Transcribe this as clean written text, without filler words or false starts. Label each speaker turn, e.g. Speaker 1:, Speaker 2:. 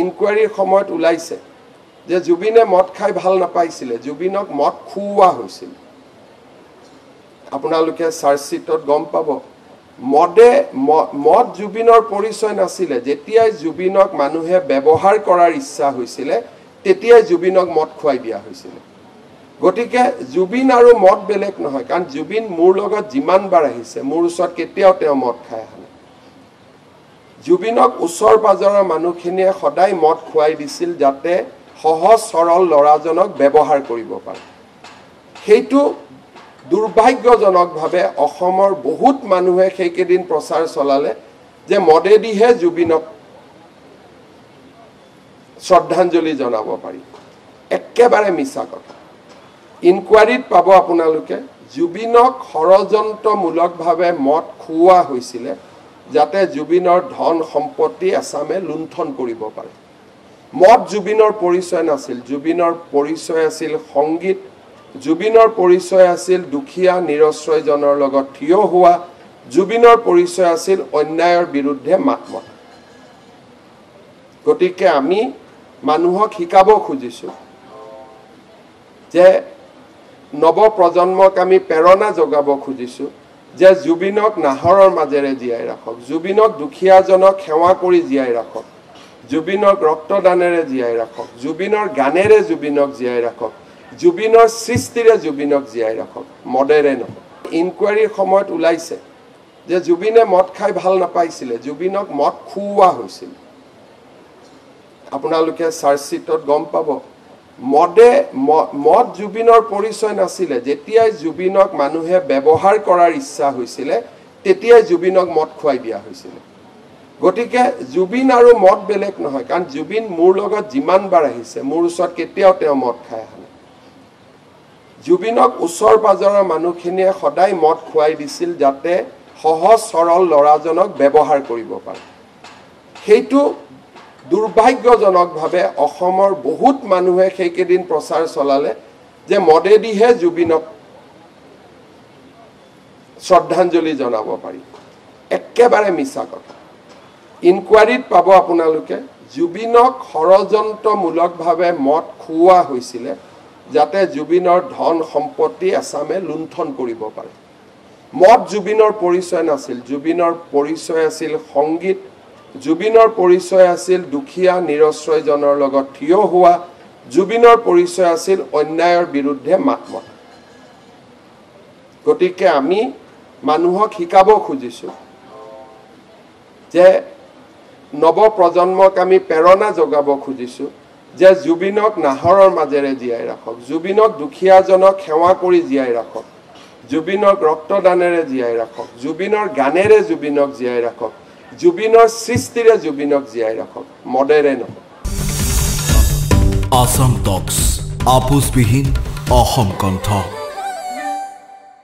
Speaker 1: ইনকুৱাৰীৰ সময়ত ওলাইছে যে জুবিনে মদ খাই ভাল নাপাইছিলে, জুবিনক মদ খুওৱা হৈছিল। আপোনালোকে চাৰ্জশ্বিটত গম পাব মদ জুবিনৰ পৰিচয় নাছিলে। যেতিয়াই জুবিনক মানুহে ব্যৱহাৰ কৰাৰ ইচ্ছা হৈছিলে তেতিয়াই জুবিনক মদ খুৱাই দিয়া হৈছিল। গতিকে জুবিন আৰু মদ বেলেগ নহয়, কাৰণ জুবিন মোৰ লগত যিমানবাৰ আহিছে মোৰ ওচৰত কেতিয়াও তেওঁ মদ খাই অহা নাই। জুবিনক ওচৰ পাজৰৰ মানুহখিনিয়ে সদায় মদ খুৱাই দিছিল যাতে সহজ সৰল ল'ৰাজনক ব্যৱহাৰ কৰিব পাৰে। সেইটো দুৰ্ভাগ্যজনকভাৱে অসমৰ বহুত মানুহে সেইকেইদিন প্ৰচাৰ চলালে যে মদেদিহে জুবিনক শ্ৰদ্ধাঞ্জলি জনাব পাৰি। একেবাৰে মিছা কথা। ইনকুৱাৰীত পাব আপোনালোকে জুবিনক ষড়যন্ত্ৰমূলকভাৱে মদ খুওৱা হৈছিলে যাতে জুবিনৰ ধন সম্পত্তি এছামে লুণ্ঠন কৰিব পাৰে। মদ জুবিনৰ পৰিচয় নাছিল, জুবিনৰ পৰিচয় আছিল সংগীত, জুবিনৰ পৰিচয় আছিল দুখীয়া নিৰশ্ৰয়জনৰ লগত থিয় হোৱা, জুবিনৰ পৰিচয় আছিল অন্যায়ৰ বিৰুদ্ধে মাত মতা। গতিকে আমি মানুহক শিকাব খুজিছোঁ যে নৱপ্ৰজন্মক আমি প্ৰেৰণা যোগাব খুজিছোঁ যে জুবিনক নাহৰৰ মাজেৰে জীয়াই ৰাখক, জুবিনক দুখীয়াজনক সেৱা কৰি জীয়াই ৰাখক, জুবিনক ৰক্তদানেৰে জীয়াই ৰাখক, জুবিনৰ গানেৰে জুবিনক জীয়াই ৰাখক, জুবিনৰ সৃষ্টিৰে জুবিনক জীয়াই ৰাখক, মদেৰে নহয়। ইনকুৱাৰীৰ সময়ত ওলাইছে যে জুবিনে মদ খাই ভাল নাপাইছিলে, জুবিনক মদ খুওৱা হৈছিল। আপোনালোকে চাৰ্জশ্বিটত গম পাব মদ জুবিনৰ পৰিচয় নাছিলে। যেতিয়াই জুবিনক মানুহে ব্যৱহাৰ কৰাৰ ইচ্ছা হৈছিলে তেতিয়াই জুবিনক মদ খুৱাই দিয়া হৈছিল। গতিকে জুবিন আৰু মদ বেলেগ নহয়, কাৰণ জুবিন মোৰ লগত যিমানবাৰ আহিছে মোৰ ওচৰত কেতিয়াও তেওঁ মদ খাই অহা নাই। জুবিনক ওচৰ পাজৰৰ মানুহখিনিয়ে সদায় মদ খুৱাই দিছিল যাতে সহজ সৰল ল'ৰাজনক ব্যৱহাৰ কৰিব পাৰে। সেইটো দুৰ্ভাগ্যজনকভাৱে অসমৰ বহুত মানুহে সেইকেইদিন প্ৰচাৰ চলালে যে মদেদিহে জুবিনক শ্ৰদ্ধাঞ্জলি জনাব পাৰি। একেবাৰে মিছা কথা। ইনকুৱাৰীত পাব আপোনালোকে জুবিনক ষড়যন্ত্ৰমূলকভাৱে মদ খুওৱা হৈছিলে যাতে জুবিনৰ ধন সম্পত্তি এছামে লুণ্ঠন কৰিব পাৰে। মদ জুবিনৰ পৰিচয় নাছিল, জুবিনৰ পৰিচয় আছিল সংগীত, জুবিনৰ পৰিচয় আছিল দুখীয়া নিৰশ্ৰয়জনৰ লগত থিয় হোৱা, জুবিনৰ পৰিচয় আছিল অন্যায়ৰ বিৰুদ্ধে মাত মতা। গতিকে আমি মানুহক শিকাব খুজিছোঁ যে নৱপ্ৰজন্মক আমি প্ৰেৰণা যোগাব খুজিছোঁ যে জুবিনক নাহৰৰ মাজেৰে জীয়াই ৰাখক, জুবিনক দুখীয়াজনক সেৱা কৰি জীয়াই ৰাখক, জুবিনক ৰক্তদানেৰে জীয়াই ৰাখক, জুবিনৰ গানেৰে জুবিনক জীয়াই ৰাখক, জুবিনৰ সৃষ্টিৰে জুবিনক জীয়াই ৰাখক, মদেৰে নহয়।
Speaker 2: আসাম টক্স আপোচবিহীন অসম কণ্ঠ।